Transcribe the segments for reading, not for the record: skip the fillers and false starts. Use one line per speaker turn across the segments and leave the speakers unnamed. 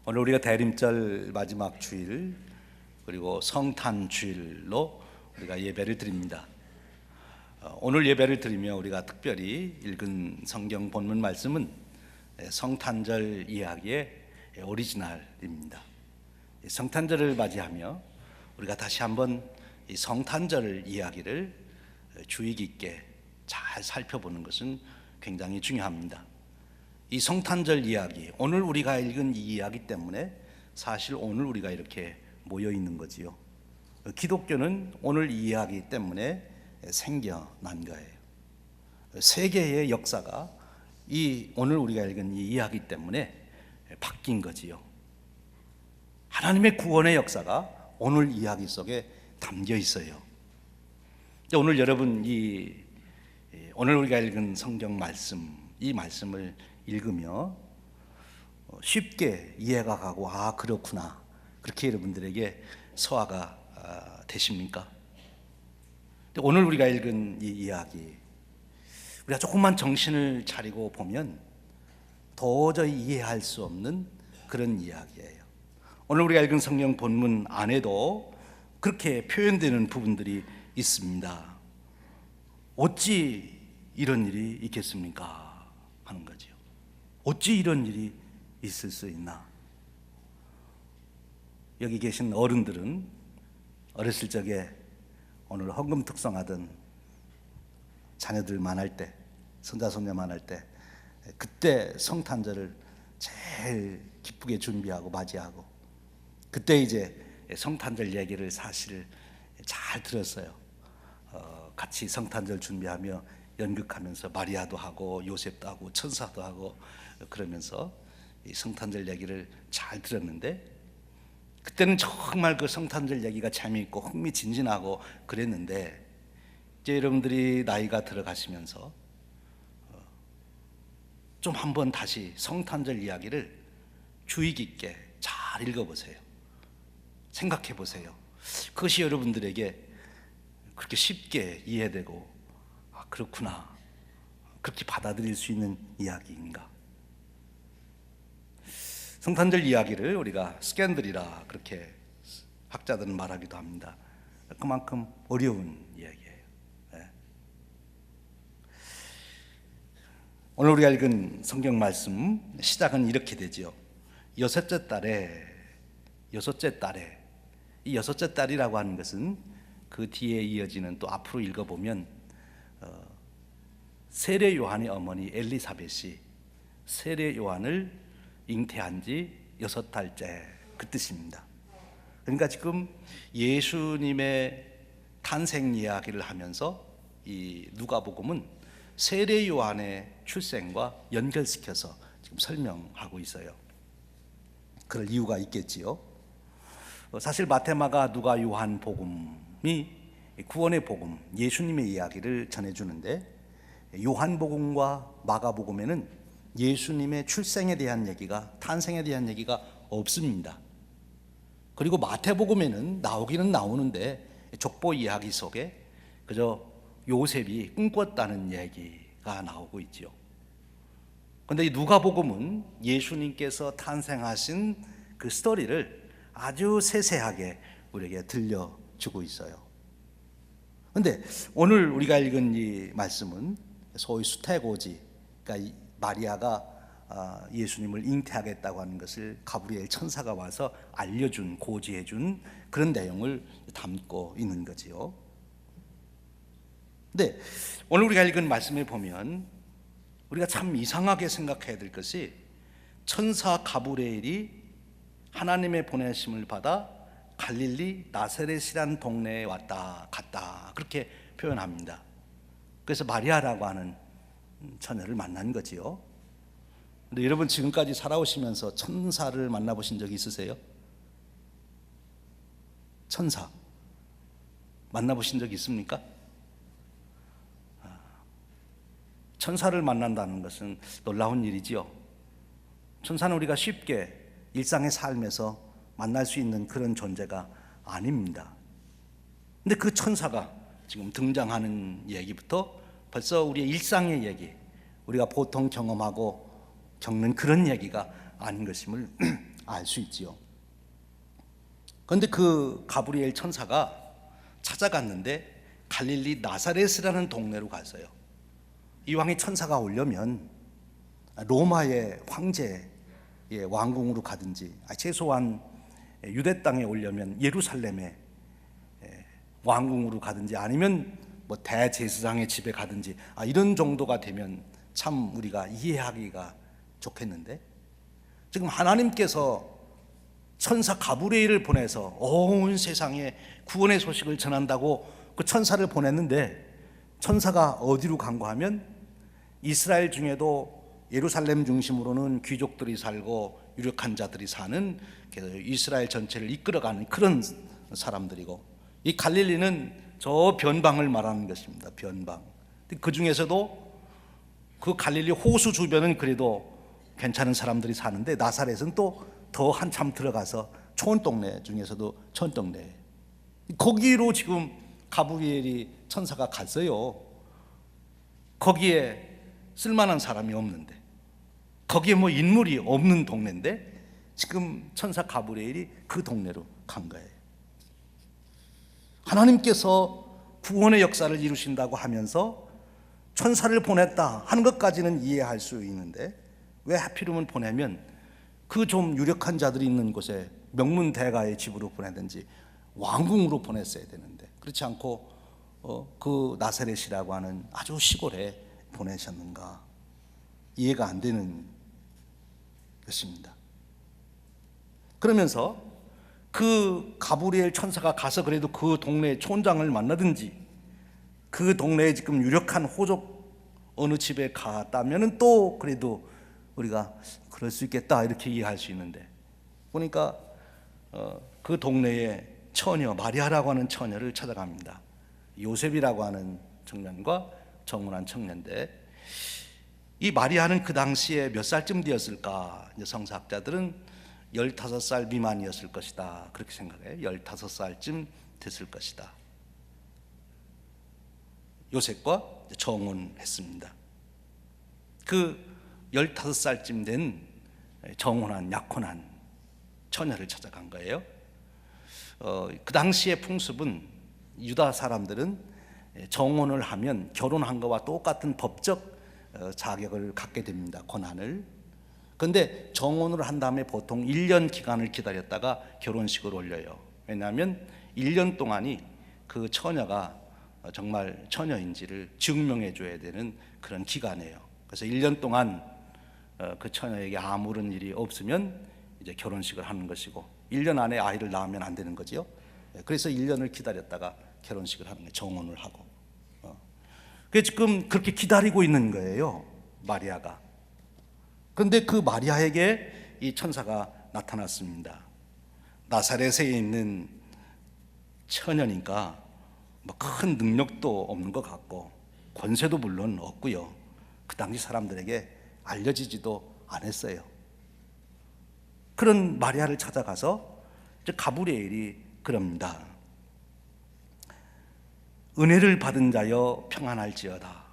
오늘 우리가 대림절 마지막 주일 그리고 성탄 주일로 우리가 예배를 드립니다. 오늘 예배를 드리며 우리가 특별히 읽은 성경 본문 말씀은 성탄절 이야기의 오리지널입니다. 성탄절을 맞이하며 우리가 다시 한번 이 성탄절 이야기를 주의 깊게 잘 살펴보는 것은 굉장히 중요합니다. 이 성탄절 이야기, 오늘 우리가 읽은 이 이야기 때문에 사실 오늘 우리가 이렇게 모여 있는 거지요. 기독교는 오늘 이 이야기 때문에 생겨난 거예요. 세계의 역사가 이 오늘 우리가 읽은 이 이야기 때문에 바뀐 거지요. 하나님의 구원의 역사가 오늘 이야기 속에 담겨 있어요. 오늘 여러분 오늘 우리가 읽은 성경 말씀, 이 말씀을 읽으며 쉽게 이해가 가고 그렇구나, 그렇게 여러분들에게 소화가 되십니까? 오늘 우리가 읽은 이 이야기, 우리가 조금만 정신을 차리고 보면 도저히 이해할 수 없는 그런 이야기예요. 오늘 우리가 읽은 성경 본문 안에도 그렇게 표현되는 부분들이 있습니다. 어찌 이런 일이 있겠습니까? 하는 거죠. 어찌 이런 일이 있을 수 있나? 여기 계신 어른들은 어렸을 적에 오늘 헌금 특성하던 자녀들 만날 때, 손자 손녀 만날 때, 그때 성탄절을 제일 기쁘게 준비하고 맞이하고, 그때 이제 성탄절 얘기를 사실 잘 들었어요. 같이 성탄절 준비하며 연극하면서 마리아도 하고 요셉도 하고 천사도 하고 그러면서 이 성탄절 얘기를 잘 들었는데, 그때는 정말 그 성탄절 얘기가 재미있고 흥미진진하고 그랬는데, 이제 여러분들이 나이가 들어가시면서 좀 한번 다시 성탄절 이야기를 주의 깊게 잘 읽어보세요. 생각해 보세요. 그것이 여러분들에게 그렇게 쉽게 이해되고 그렇구나, 그렇게 받아들일 수 있는 이야기인가? 성탄절 이야기를 우리가 스캔들이라 그렇게 학자들은 말하기도 합니다. 그만큼 어려운 이야기예요. 네. 오늘 우리가 읽은 성경 말씀 시작은 이렇게 되죠. 여섯째 달에, 이 여섯째 달이라고 하는 것은 그 뒤에 이어지는, 또 앞으로 읽어보면 세례 요한의 어머니 엘리사벳이 세례 요한을 잉태한 지 6달째, 그 뜻입니다. 그러니까 지금 예수님의 탄생 이야기를 하면서 이 누가복음은 세례 요한의 출생과 연결시켜서 지금 설명하고 있어요. 그럴 이유가 있겠지요. 사실 마태, 마가, 누가, 요한 복음이 구원의 복음, 예수님의 이야기를 전해주는데, 요한복음과 마가복음에는 예수님의 출생에 대한 얘기가, 탄생에 대한 얘기가 없습니다. 그리고 마태복음에는 나오기는 나오는데 족보 이야기 속에 그저 요셉이 꿈꿨다는 얘기가 나오고 있죠. 그런데 이 누가복음은 예수님께서 탄생하신 그 스토리를 아주 세세하게 우리에게 들려주고 있어요. 그런데 오늘 우리가 읽은 이 말씀은 소위 수태고지, 그러니까 마리아가 예수님을 잉태하겠다고 하는 것을 가브리엘 천사가 와서 알려준, 고지해준 그런 내용을 담고 있는 거지요. 근데 오늘 우리가 읽은 말씀에 보면 우리가 참 이상하게 생각해야 될 것이, 천사 가브리엘이 하나님의 보내심을 받아 갈릴리 나사렛이란 동네에 갔다, 그렇게 표현합니다. 그래서 마리아라고 하는 처녀를 만난 거지요. 근데 여러분 지금까지 살아오시면서 천사를 만나보신 적이 있으세요? 천사 만나보신 적이 있습니까? 천사를 만난다는 것은 놀라운 일이지요. 천사는 우리가 쉽게 일상의 삶에서 만날 수 있는 그런 존재가 아닙니다. 근데 그 천사가 지금 등장하는 얘기부터 벌써 우리의 일상의 얘기, 우리가 보통 경험하고 겪는 그런 얘기가 아닌 것임을 알 수 있지요. 그런데 그 가브리엘 천사가 찾아갔는데 갈릴리 나사렛이라는 동네로 갔어요. 이왕에 천사가 오려면 로마의 황제의 왕궁으로 가든지, 최소한 유대 땅에 오려면 예루살렘의 왕궁으로 가든지, 아니면 뭐 대제사장의 집에 가든지, 이런 정도가 되면 참 우리가 이해하기가 좋겠는데, 지금 하나님께서 천사 가브리엘을 보내서 온 세상에 구원의 소식을 전한다고 그 천사를 보냈는데, 천사가 어디로 간가 하면 이스라엘 중에도 예루살렘 중심으로는 귀족들이 살고 유력한 자들이 사는 이스라엘 전체를 이끌어가는 그런 사람들이고, 이 갈릴리는 저 변방을 말하는 것입니다. 변방. 그 중에서도 그 갈릴리 호수 주변은 그래도 괜찮은 사람들이 사는데, 나사렛은 또 더 한참 들어가서 촌동네 중에서도 촌동네, 거기로 지금 가브리엘이 천사가 갔어요. 거기에 쓸만한 사람이 없는데, 거기에 뭐 인물이 없는 동네인데 지금 천사 가브리엘이 그 동네로 간 거예요. 하나님께서 구원의 역사를 이루신다고 하면서 천사를 보냈다 하는 것까지는 이해할 수 있는데, 왜 하필이면 보내면 그 좀 유력한 자들이 있는 곳에 명문대가의 집으로 보내든지 왕궁으로 보냈어야 되는데, 그렇지 않고 그 나사렛이라고 하는 아주 시골에 보내셨는가, 이해가 안 되는 것입니다. 그러면서 그 가브리엘 천사가 가서 그래도 그 동네의 촌장을 만나든지, 그 동네에 지금 유력한 호족 어느 집에 갔다면은 또 그래도 우리가 그럴 수 있겠다 이렇게 이해할 수 있는데, 보니까 그 동네에 처녀 마리아라고 하는 처녀를 찾아갑니다. 요셉이라고 하는 청년과 정혼한 청년인데, 이 마리아는 그 당시에 몇 살쯤 되었을까? 이제 성서학자들은 15살 미만이었을 것이다 그렇게 생각해요. 15살쯤 됐을 것이다. 요셉과 정혼했습니다. 그 15살쯤 된 정혼한 약혼한 처녀를 찾아간 거예요. 그 당시의 풍습은 유다 사람들은 정혼을 하면 결혼한 것과 똑같은 법적 자격을 갖게 됩니다. 권한을. 그런데 정혼을 한 다음에 보통 1년 기간을 기다렸다가 결혼식을 올려요. 왜냐하면 1년 동안이 그 처녀가 정말 처녀인지를 증명해 줘야 되는 그런 기간이에요. 그래서 1년 동안 그 처녀에게 아무런 일이 없으면 이제 결혼식을 하는 것이고, 1년 안에 아이를 낳으면 안 되는 거지요. 그래서 1년을 기다렸다가 결혼식을 하는 거예요. 정혼을 하고. 그래서 지금 그렇게 기다리고 있는 거예요, 마리아가. 그런데 그 마리아에게 이 천사가 나타났습니다. 나사렛에 있는 처녀니까 뭐 큰 능력도 없는 것 같고 권세도 물론 없고요. 그 당시 사람들에게 알려지지도 않았어요. 그런 마리아를 찾아가서 이제 가브리엘이 그럽니다. 은혜를 받은 자여 평안할지어다.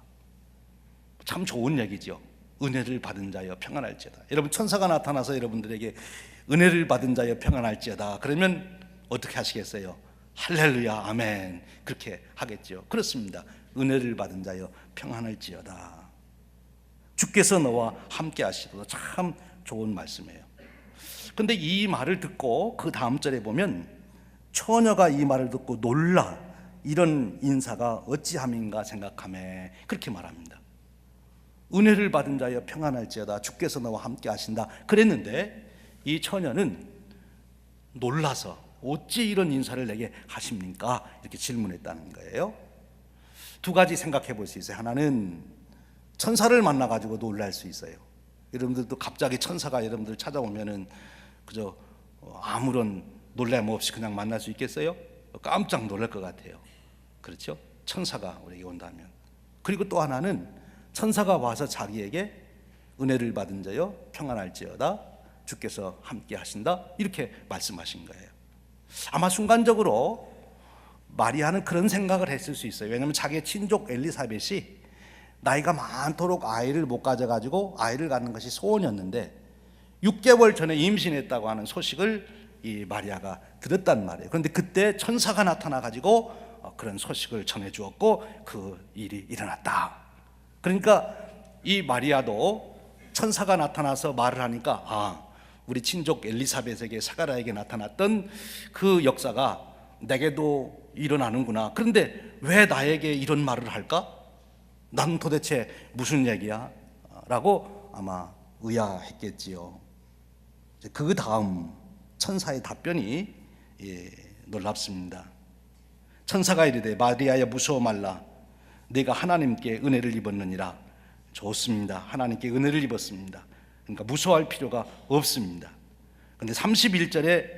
참 좋은 얘기죠. 은혜를 받은 자여 평안할지어다. 여러분, 천사가 나타나서 여러분들에게 은혜를 받은 자여 평안할지어다 그러면 어떻게 하시겠어요? 할렐루야 아멘 그렇게 하겠죠. 그렇습니다. 은혜를 받은 자여 평안할지어다. 주께서 너와 함께 하시도다. 참 좋은 말씀이에요. 근데 이 말을 듣고 그 다음 절에 보면 처녀가 이 말을 듣고 놀라 이런 인사가 어찌함인가 생각하매 그렇게 말합니다. 은혜를 받은 자여 평안할지어다. 주께서 너와 함께 하신다 그랬는데, 이 처녀는 놀라서 어찌 이런 인사를 내게 하십니까? 이렇게 질문했다는 거예요. 두 가지 생각해 볼 수 있어요. 하나는 천사를 만나가지고 놀랄 수 있어요. 여러분들도 갑자기 천사가 여러분들 찾아오면은 그저 아무런 놀람 없이 그냥 만날 수 있겠어요? 깜짝 놀랄 것 같아요. 그렇죠? 천사가 우리에게 온다면. 그리고 또 하나는 천사가 와서 자기에게 은혜를 받은 자여 평안할지어다. 주께서 함께 하신다. 이렇게 말씀하신 거예요. 아마 순간적으로 마리아는 그런 생각을 했을 수 있어요. 왜냐하면 자기의 친족 엘리사벳이 나이가 많도록 아이를 못 가져가지고 아이를 갖는 것이 소원이었는데, 6개월 전에 임신했다고 하는 소식을 이 마리아가 들었단 말이에요. 그런데 그때 천사가 나타나 가지고 그런 소식을 전해 주었고 그 일이 일어났다. 그러니까 이 마리아도 천사가 나타나서 말을 하니까 우리 친족 엘리사벳에게 사가랴에게 나타났던 그 역사가 내게도 일어나는구나. 그런데 왜 나에게 이런 말을 할까? 난 도대체 무슨 얘기야? 라고 아마 의아했겠지요. 그 다음 천사의 답변이 놀랍습니다. 천사가 이르되 마리아야 무서워 말라. 내가 하나님께 은혜를 입었느니라. 좋습니다. 하나님께 은혜를 입었습니다. 그러니까 무서워할 필요가 없습니다. 그런데 31절에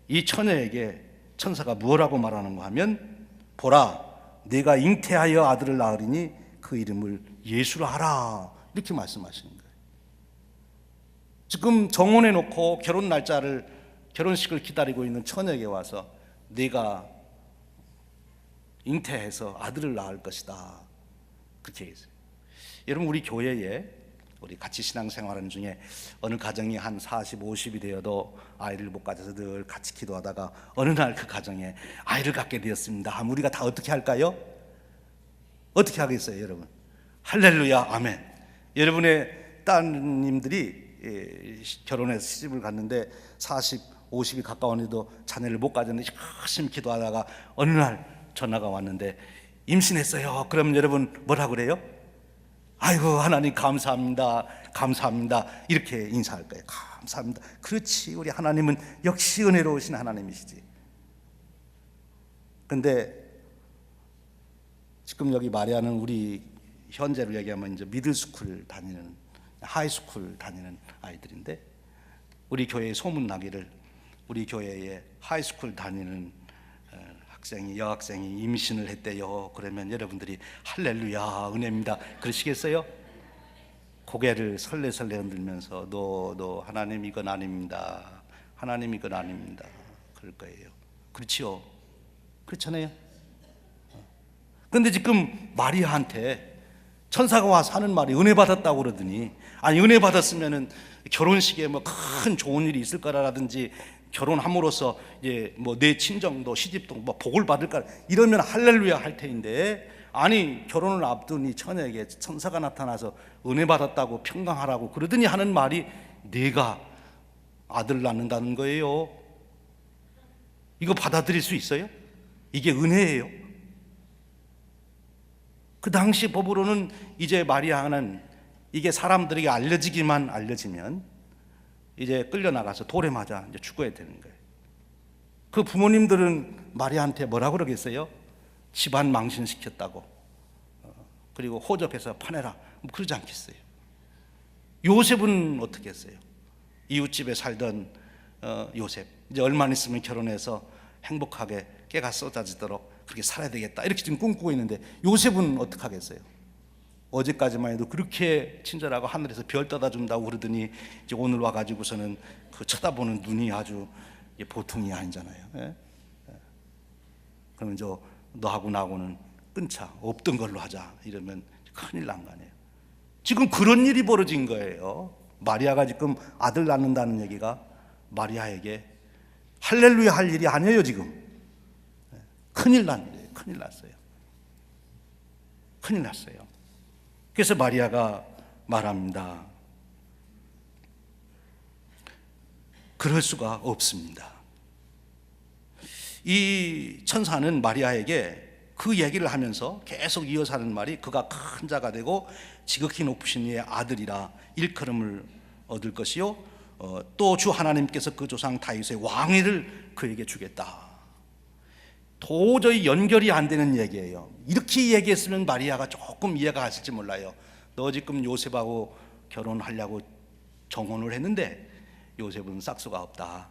이 처녀에게 천사가 무엇라고 말하는가 하면 보라 네가 잉태하여 아들을 낳으리니 그 이름을 예수라 하라. 이렇게 말씀하시는 거예요. 지금 정혼해 놓고 결혼식을 기다리고 있는 처녀에게 와서 네가 잉태해서 아들을 낳을 것이다. 그렇게 얘기했어요. 여러분 우리 교회에 우리 같이 신앙생활하는 중에 어느 가정이 한 40, 50이 되어도 아이를 못 가져서 늘 같이 기도하다가 어느 날 그 가정에 아이를 갖게 되었습니다. 우리가 다 어떻게 할까요? 어떻게 하겠어요, 여러분? 할렐루야, 아멘. 여러분의 따님들이 결혼해서 시집을 갔는데 40, 50이 가까워도 자녀를 못 가졌는데 열심히 기도하다가 어느 날 전화가 왔는데 임신했어요. 그럼 여러분 뭐라 그래요? 아이고 하나님 감사합니다. 감사합니다. 이렇게 인사할 거예요. 감사합니다. 그렇지, 우리 하나님은 역시 은혜로우신 하나님이시지. 근데 지금 여기 마리아는 우리 현재로 얘기하면 이제 미들스쿨 다니는, 하이스쿨 다니는 아이들인데 우리 교회에 소문나기를 우리 교회에 하이스쿨 다니는 여학생이 임신을 했대요. 그러면 여러분들이 할렐루야 은혜입니다 그러시겠어요? 고개를 설레설레 흔들면서 너 하나님 이건 아닙니다. 하나님 이건 아닙니다. 그럴 거예요. 그렇지요? 그렇잖아요. 그런데 지금 마리아한테 천사가 와서 하는 말이 은혜 받았다고 그러더니, 아니 은혜 받았으면은 결혼식에 뭐 큰 좋은 일이 있을 거라든지 결혼함으로써 이제 뭐 내 친정도 시집도 뭐 복을 받을까 이러면 할렐루야 할 테인데, 아니 결혼을 앞둔 이 처녀에게 천사가 나타나서 은혜 받았다고 평강하라고 그러더니 하는 말이 네가 아들 낳는다는 거예요. 이거 받아들일 수 있어요? 이게 은혜예요? 그 당시 법으로는 이제 마리아는 이게 사람들에게 알려지면 이제 끌려나가서 돌에 맞아 이제 죽어야 되는 거예요. 그 부모님들은 마리아한테 뭐라 그러겠어요? 집안 망신시켰다고, 그리고 호접해서 파내라 뭐 그러지 않겠어요? 요셉은 어떻게 했어요? 이웃집에 살던 요셉, 이제 얼마 안 있으면 결혼해서 행복하게 깨가 쏟아지도록 그렇게 살아야 되겠다 이렇게 지금 꿈꾸고 있는데 요셉은 어떻게 하겠어요? 어제까지만 해도 그렇게 친절하고 하늘에서 별 떠다 준다고 그러더니 이제 오늘 와가지고서는 그 쳐다보는 눈이 아주 보통이 아니잖아요. 예? 그러면 너하고 나하고는 끊자, 없던 걸로 하자 이러면 큰일 난 거 아니에요. 지금 그런 일이 벌어진 거예요. 마리아가 지금 아들 낳는다는 얘기가 마리아에게 할렐루야 할 일이 아니에요. 지금 큰일 난 일이에요. 큰일 났어요. 큰일 났어요. 그래서 마리아가 말합니다. 그럴 수가 없습니다. 이 천사는 마리아에게 그 얘기를 하면서 계속 이어서 하는 말이 그가 큰 자가 되고 지극히 높으신 이의 아들이라 일컬음을 얻을 것이요 또 주 하나님께서 그 조상 다윗의 왕위를 그에게 주겠다. 도저히 연결이 안 되는 얘기예요. 이렇게 얘기했으면 마리아가 조금 이해가 갔을지 몰라요. 너 지금 요셉하고 결혼하려고 정혼을 했는데 요셉은 싹수가 없다,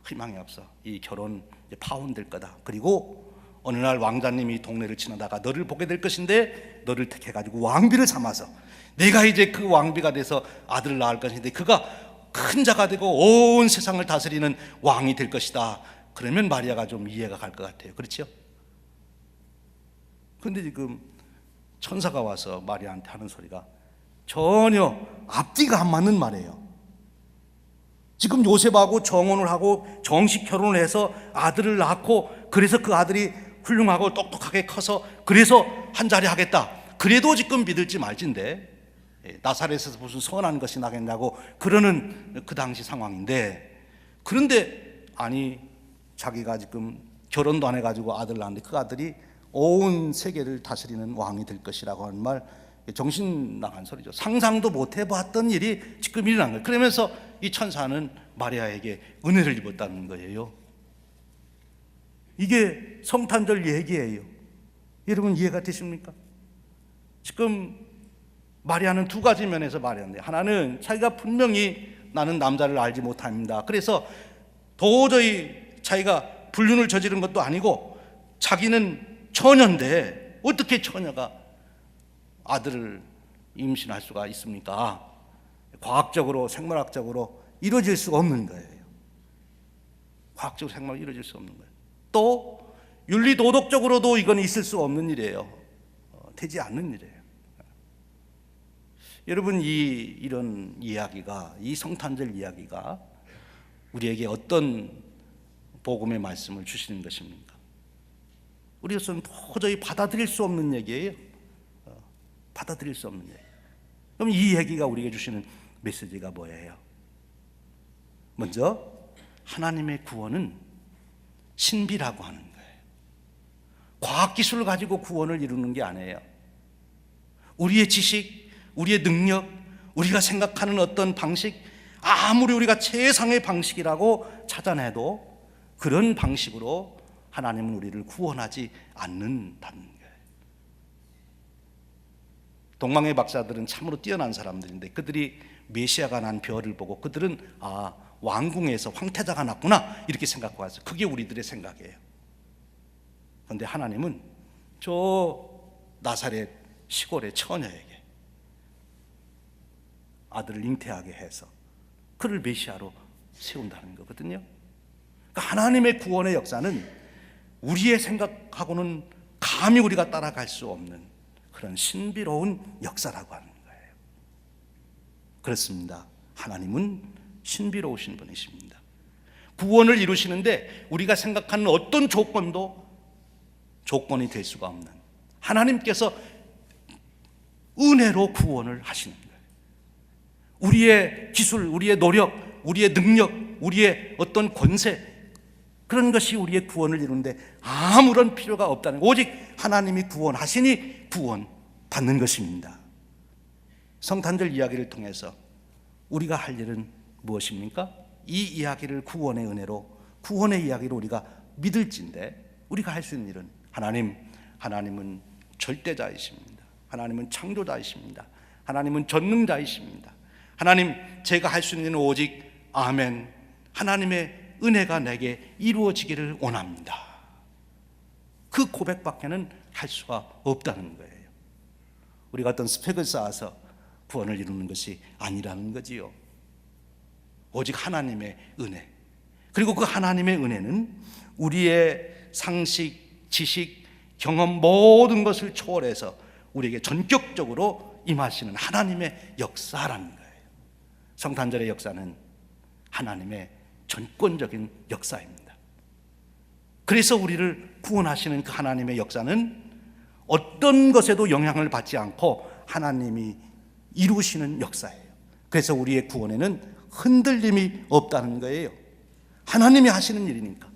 희망이 없어, 이 결혼 파혼될 거다. 그리고 어느 날 왕자님이 동네를 지나다가 너를 보게 될 것인데 너를 택해가지고 왕비를 삼아서 내가 이제 그 왕비가 돼서 아들을 낳을 것인데 그가 큰 자가 되고 온 세상을 다스리는 왕이 될 것이다. 그러면 마리아가 좀 이해가 갈 것 같아요. 그렇죠? 근데 지금 천사가 와서 마리아한테 하는 소리가 전혀 앞뒤가 안 맞는 말이에요. 지금 요셉하고 정혼을 하고 정식 결혼을 해서 아들을 낳고, 그래서 그 아들이 훌륭하고 똑똑하게 커서 그래서 한 자리 하겠다. 그래도 지금 믿을지 말지인데, 나사렛에서 무슨 선한 것이 나겠냐고 그러는 그 당시 상황인데, 그런데 아니 자기가 지금 결혼도 안 해가지고 아들 낳았는데 그 아들이 온 세계를 다스리는 왕이 될 것이라고 하는 말, 정신 나간 소리죠. 상상도 못 해봤던 일이 지금 일어난 거예요. 그러면서 이 천사는 마리아에게 은혜를 입었다는 거예요. 이게 성탄절 얘기예요. 여러분 이해가 되십니까? 지금 마리아는 두 가지 면에서 말했는데, 하나는 자기가 분명히 나는 남자를 알지 못합니다. 그래서 도저히 자기가 불륜을 저지른 것도 아니고 자기는 처녀인데 어떻게 처녀가 아들을 임신할 수가 있습니까? 과학적으로 생물학적으로 이루어질 수가 없는 거예요. 과학적으로 생물학적으로 이루어질 수 없는 거예요. 또 윤리 도덕적으로도 이건 있을 수 없는 일이에요. 되지 않는 일이에요. 여러분 이런 이야기가, 이 성탄절 이야기가 우리에게 어떤 복음의 말씀을 주시는 것입니까? 우리로서는 도저히 받아들일 수 없는 얘기예요. 받아들일 수 없는 얘기. 그럼 이 얘기가 우리에게 주시는 메시지가 뭐예요? 먼저 하나님의 구원은 신비라고 하는 거예요. 과학기술을 가지고 구원을 이루는 게 아니에요. 우리의 지식, 우리의 능력, 우리가 생각하는 어떤 방식, 아무리 우리가 최상의 방식이라고 찾아내도 그런 방식으로 하나님은 우리를 구원하지 않는다는 거예요. 동방의 박사들은 참으로 뛰어난 사람들인데, 그들이 메시아가 난 별을 보고 그들은 왕궁에서 황태자가 났구나 이렇게 생각하고 왔어요. 그게 우리들의 생각이에요. 그런데 하나님은 저 나사렛 시골의 처녀에게 아들을 잉태하게 해서 그를 메시아로 세운다는 거거든요. 그러니까 하나님의 구원의 역사는 우리의 생각하고는 감히 우리가 따라갈 수 없는 그런 신비로운 역사라고 하는 거예요. 그렇습니다. 하나님은 신비로우신 분이십니다. 구원을 이루시는데 우리가 생각하는 어떤 조건도 조건이 될 수가 없는, 하나님께서 은혜로 구원을 하시는 거예요. 우리의 기술, 우리의 노력, 우리의 능력, 우리의 어떤 권세, 그런 것이 우리의 구원을 이루는데 아무런 필요가 없다는, 오직 하나님이 구원하시니 구원받는 것입니다. 성탄절 이야기를 통해서 우리가 할 일은 무엇입니까? 이 이야기를 구원의 은혜로, 구원의 이야기로 우리가 믿을진데 우리가 할 수 있는 일은, 하나님은 절대자이십니다. 하나님은 창조자이십니다. 하나님은 전능자이십니다. 하나님, 제가 할 수 있는 일은 오직 아멘, 하나님의 은혜가 내게 이루어지기를 원합니다. 그 고백밖에는 할 수가 없다는 거예요. 우리가 어떤 스펙을 쌓아서 구원을 이루는 것이 아니라는 거지요. 오직 하나님의 은혜, 그리고 그 하나님의 은혜는 우리의 상식, 지식, 경험 모든 것을 초월해서 우리에게 전격적으로 임하시는 하나님의 역사라는 거예요. 성탄절의 역사는 하나님의 전권적인 역사입니다. 그래서 우리를 구원하시는 그 하나님의 역사는 어떤 것에도 영향을 받지 않고 하나님이 이루시는 역사예요. 그래서 우리의 구원에는 흔들림이 없다는 거예요. 하나님이 하시는 일이니까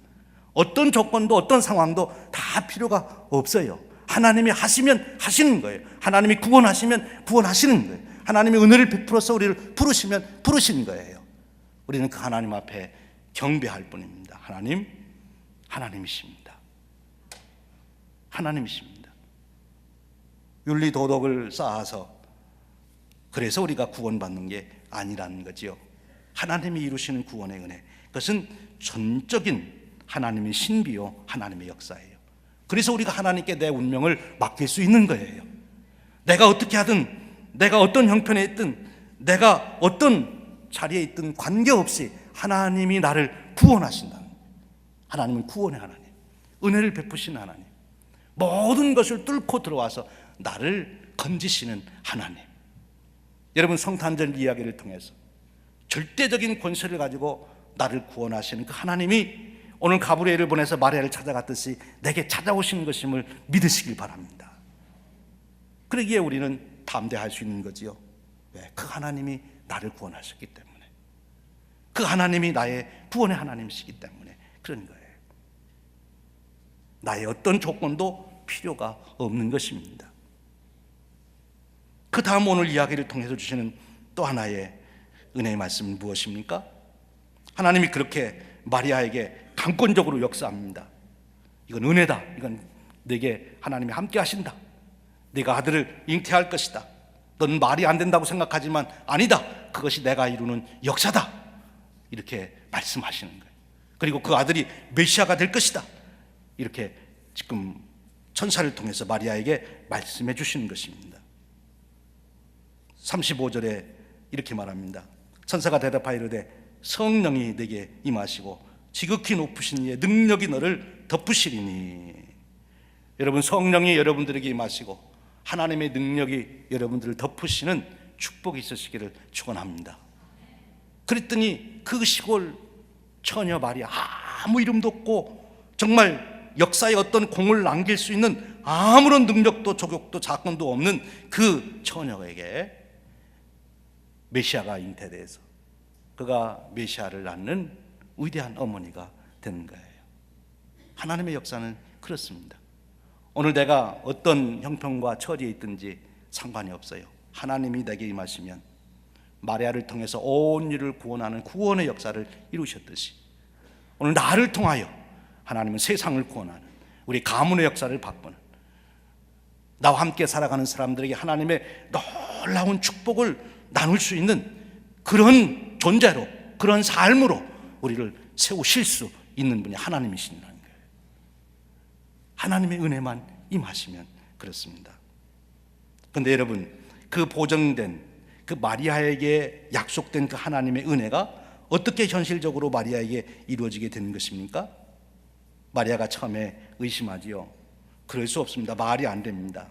어떤 조건도 어떤 상황도 다 필요가 없어요. 하나님이 하시면 하시는 거예요. 하나님이 구원하시면 구원하시는 거예요. 하나님이 은혜를 베풀어서 우리를 부르시면 부르시는 거예요. 우리는 그 하나님 앞에 경배할 뿐입니다. 하나님이십니다. 하나님이십니다. 윤리 도덕을 쌓아서 그래서 우리가 구원받는 게 아니라는 거지요. 하나님이 이루시는 구원의 은혜, 그것은 전적인 하나님의 신비요 하나님의 역사예요. 그래서 우리가 하나님께 내 운명을 맡길 수 있는 거예요. 내가 어떻게 하든, 내가 어떤 형편에 있든, 내가 어떤 자리에 있든 관계없이 하나님이 나를 구원하신다는, 하나님은 구원의 하나님, 은혜를 베푸시는 하나님, 모든 것을 뚫고 들어와서 나를 건지시는 하나님. 여러분, 성탄절 이야기를 통해서 절대적인 권세를 가지고 나를 구원하시는 그 하나님이 오늘 가브리엘을 보내서 마리아를 찾아갔듯이 내게 찾아오시는 것임을 믿으시길 바랍니다. 그러기에 우리는 담대할 수 있는 거지요. 왜? 그 하나님이 나를 구원하셨기 때문에, 그 하나님이 나의 구원의 하나님이시기 때문에 그런 거예요. 나의 어떤 조건도 필요가 없는 것입니다. 그 다음 오늘 이야기를 통해서 주시는 또 하나의 은혜의 말씀은 무엇입니까? 하나님이 그렇게 마리아에게 강권적으로 역사합니다. 이건 은혜다. 이건 내게 하나님이 함께 하신다. 네가 아들을 잉태할 것이다. 넌 말이 안 된다고 생각하지만 아니다. 그것이 내가 이루는 역사다. 이렇게 말씀하시는 거예요. 그리고 그 아들이 메시아가 될 것이다. 이렇게 지금 천사를 통해서 마리아에게 말씀해 주시는 것입니다. 35절에 이렇게 말합니다. 천사가 대답하여 이르되 성령이 내게 임하시고 지극히 높으신 이의 능력이 너를 덮으시리니. 여러분, 성령이 여러분들에게 임하시고 하나님의 능력이 여러분들을 덮으시는 축복이 있으시기를 축원합니다. 그랬더니 그 시골 처녀 마리아, 아무 이름도 없고 정말 역사에 어떤 공을 남길 수 있는 아무런 능력도 조력도 자권도 없는 그 처녀에게 메시아가 잉태돼서 그가 메시아를 낳는 위대한 어머니가 되는 거예요. 하나님의 역사는 그렇습니다. 오늘 내가 어떤 형편과 처지에 있든지 상관이 없어요. 하나님이 내게 임하시면 마리아를 통해서 온 일을 구원하는 구원의 역사를 이루셨듯이 오늘 나를 통하여 하나님은 세상을 구원하는, 우리 가문의 역사를 바꾸는, 나와 함께 살아가는 사람들에게 하나님의 놀라운 축복을 나눌 수 있는 그런 존재로, 그런 삶으로 우리를 세우실 수 있는 분이 하나님이시라는 거예요. 하나님의 은혜만 임하시면 그렇습니다. 그런데 여러분, 그 보정된 그 마리아에게 약속된 그 하나님의 은혜가 어떻게 현실적으로 마리아에게 이루어지게 되는 것입니까? 마리아가 처음에 의심하지요. 그럴 수 없습니다. 말이 안 됩니다.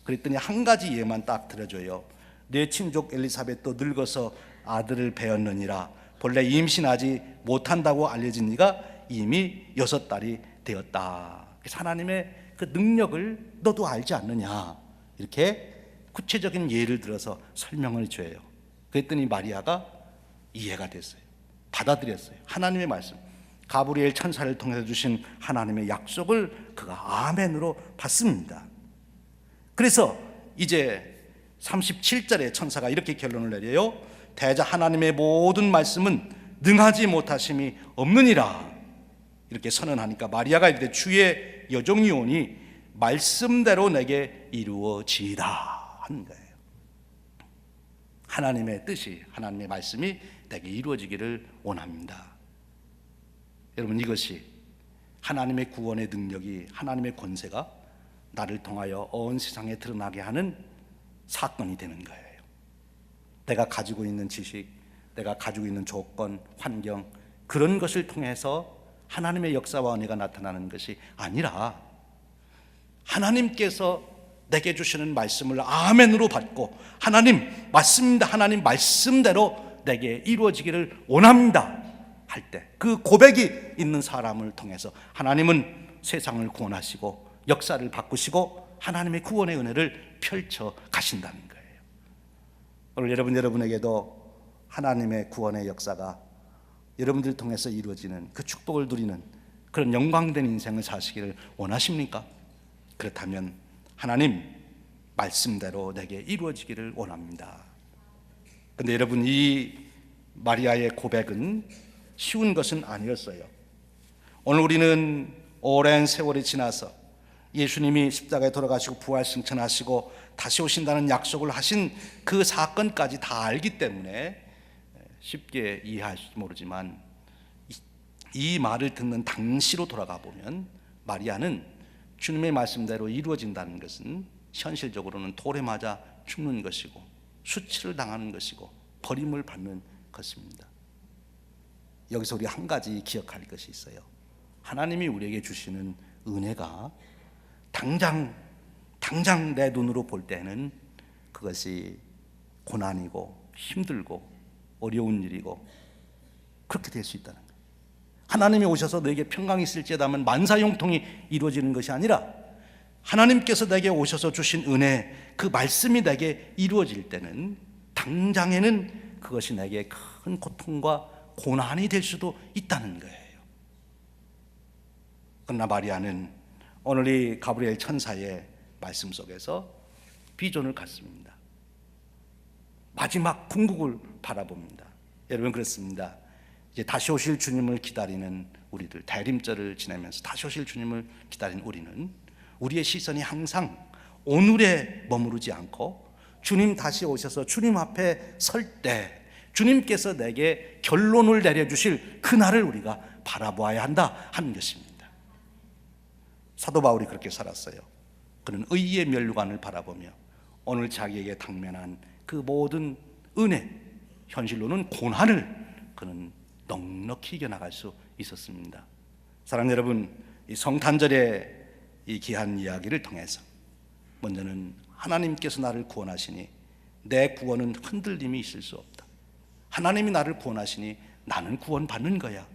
그랬더니 한 가지 예만 딱 들어줘요. 내 친족 엘리사벳도 늙어서 아들을 배었느니라. 본래 임신하지 못한다고 알려진 네가 이미 6달이 되었다. 그래서 하나님의 그 능력을 너도 알지 않느냐, 이렇게 구체적인 예를 들어서 설명을 줘요. 그랬더니 마리아가 이해가 됐어요. 받아들였어요. 하나님의 말씀, 가브리엘 천사를 통해서 주신 하나님의 약속을 그가 아멘으로 받습니다. 그래서 이제 37절에 천사가 이렇게 결론을 내려요. 대자 하나님의 모든 말씀은 능하지 못하심이 없느니라. 이렇게 선언하니까 마리아가 이르되 주의 여종이오니 말씀대로 내게 이루어지이다 하는 거예요. 하나님의 뜻이, 하나님의 말씀이 내게 이루어지기를 원합니다. 여러분, 이것이 하나님의 구원의 능력이, 하나님의 권세가 나를 통하여 온 세상에 드러나게 하는 사건이 되는 거예요. 내가 가지고 있는 지식, 내가 가지고 있는 조건, 환경, 그런 것을 통해서 하나님의 역사와 은혜가 나타나는 것이 아니라 하나님께서 내게 주시는 말씀을 아멘으로 받고 하나님 맞습니다, 하나님 말씀대로 내게 이루어지기를 원합니다 할 때, 그 고백이 있는 사람을 통해서 하나님은 세상을 구원하시고 역사를 바꾸시고 하나님의 구원의 은혜를 펼쳐 가신다는 거예요. 오늘 여러분에게도 하나님의 구원의 역사가 여러분들 통해서 이루어지는 그 축복을 누리는 그런 영광된 인생을 사시기를 원하십니까? 그렇다면 하나님 말씀대로 내게 이루어지기를 원합니다. 그런데 여러분, 이 마리아의 고백은 쉬운 것은 아니었어요. 오늘 우리는 오랜 세월이 지나서 예수님이 십자가에 돌아가시고 부활 승천하시고 다시 오신다는 약속을 하신 그 사건까지 다 알기 때문에 쉽게 이해할지 모르지만 이 말을 듣는 당시로 돌아가 보면 마리아는 주님의 말씀대로 이루어진다는 것은 현실적으로는 돌에 맞아 죽는 것이고 수치를 당하는 것이고 버림을 받는 것입니다. 여기서 우리 한 가지 기억할 것이 있어요. 하나님이 우리에게 주시는 은혜가 당장 내 눈으로 볼 때는 그것이 고난이고 힘들고 어려운 일이고 그렇게 될 수 있다는 거예요. 하나님이 오셔서 너에게 평강이 있을지어다 하면 만사형통이 이루어지는 것이 아니라 하나님께서 내게 오셔서 주신 은혜, 그 말씀이 내게 이루어질 때는 당장에는 그것이 내게 큰 고통과 고난이 될 수도 있다는 거예요. 그러나 마리아는 오늘 이 가브리엘 천사의 말씀 속에서 비전을 갖습니다. 마지막 궁극을 바라봅니다. 여러분, 그렇습니다. 이제 다시 오실 주님을 기다리는 우리들, 대림절을 지내면서 다시 오실 주님을 기다리는 우리는 우리의 시선이 항상 오늘에 머무르지 않고 주님 다시 오셔서 주님 앞에 설 때 주님께서 내게 결론을 내려주실 그날을 우리가 바라보아야 한다 하는 것입니다. 사도 바울이 그렇게 살았어요. 그는 의의 면류관을 바라보며 오늘 자기에게 당면한 그 모든 은혜, 현실로는 고난을 그는 넉넉히 이겨나갈 수 있었습니다. 사랑하는 여러분, 이 성탄절의 이 귀한 이야기를 통해서 먼저는 하나님께서 나를 구원하시니 내 구원은 흔들림이 있을 수 없다. 하나님이 나를 구원하시니 나는 구원받는 거야.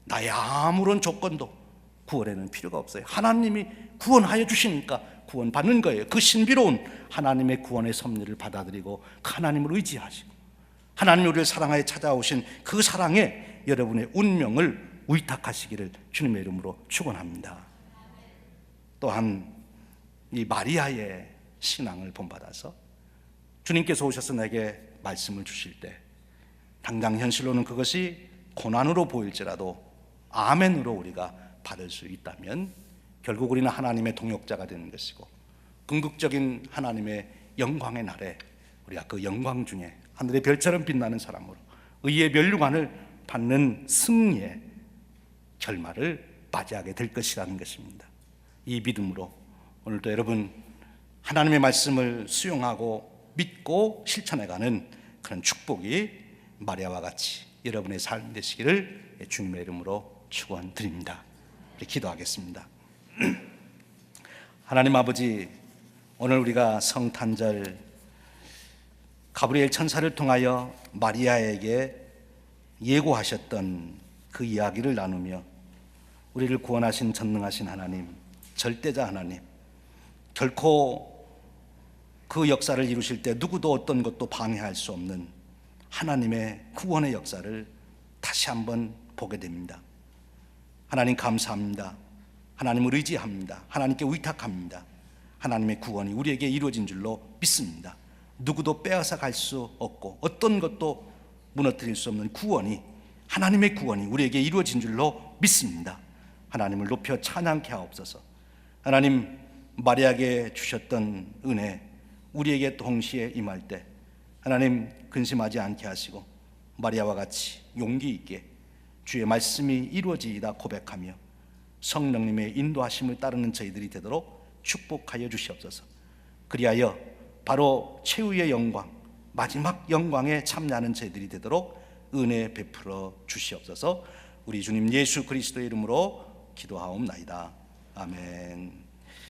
나의 아무런 조건도 구원에는 필요가 없어요. 하나님이 구원하여 주시니까 구원받는 거예요. 그 신비로운 하나님의 구원의 섭리를 받아들이고 그 하나님을 의지하시고 하나님이 우리를 사랑하여 찾아오신 그 사랑에 여러분의 운명을 위탁하시기를 주님의 이름으로 축원합니다. 또한 이 마리아의 신앙을 본받아서 주님께서 오셔서 내게 말씀을 주실 때 당장 현실로는 그것이 고난으로 보일지라도 아멘으로 우리가 받을 수 있다면 결국 우리는 하나님의 동역자가 되는 것이고 궁극적인 하나님의 영광의 날에 우리가 그 영광 중에 하늘의 별처럼 빛나는 사람으로 의의 면류관을 받는 승리의 결말을 맞이하게 될 것이라는 것입니다. 이 믿음으로 오늘도 여러분 하나님의 말씀을 수용하고 믿고 실천해가는 그런 축복이 마리아와 같이 여러분의 삶 되시기를 주님의 이름으로 축원드립니다. 기도하겠습니다. 하나님 아버지, 오늘 우리가 성탄절 가브리엘 천사를 통하여 마리아에게 예고하셨던 그 이야기를 나누며 우리를 구원하신 전능하신 하나님, 절대자 하나님, 결코 그 역사를 이루실 때 누구도 어떤 것도 방해할 수 없는 하나님의 구원의 역사를 다시 한번 보게 됩니다. 하나님 감사합니다. 하나님을 의지합니다. 하나님께 위탁합니다. 하나님의 구원이 우리에게 이루어진 줄로 믿습니다. 누구도 빼앗아 갈 수 없고 어떤 것도 무너뜨릴 수 없는 구원이, 하나님의 구원이 우리에게 이루어진 줄로 믿습니다. 하나님을 높여 찬양케 하옵소서. 하나님, 마리아에게 주셨던 은혜 우리에게 동시에 임할 때 하나님 근심하지 않게 하시고 마리아와 같이 용기 있게 주의 말씀이 이루어지이다 고백하며 성령님의 인도하심을 따르는 저희들이 되도록 축복하여 주시옵소서. 그리하여 바로 최후의 영광, 마지막 영광에 참여하는 저희들이 되도록 은혜 베풀어 주시옵소서. 우리 주님 예수 그리스도의 이름으로 기도하옵나이다. 아멘.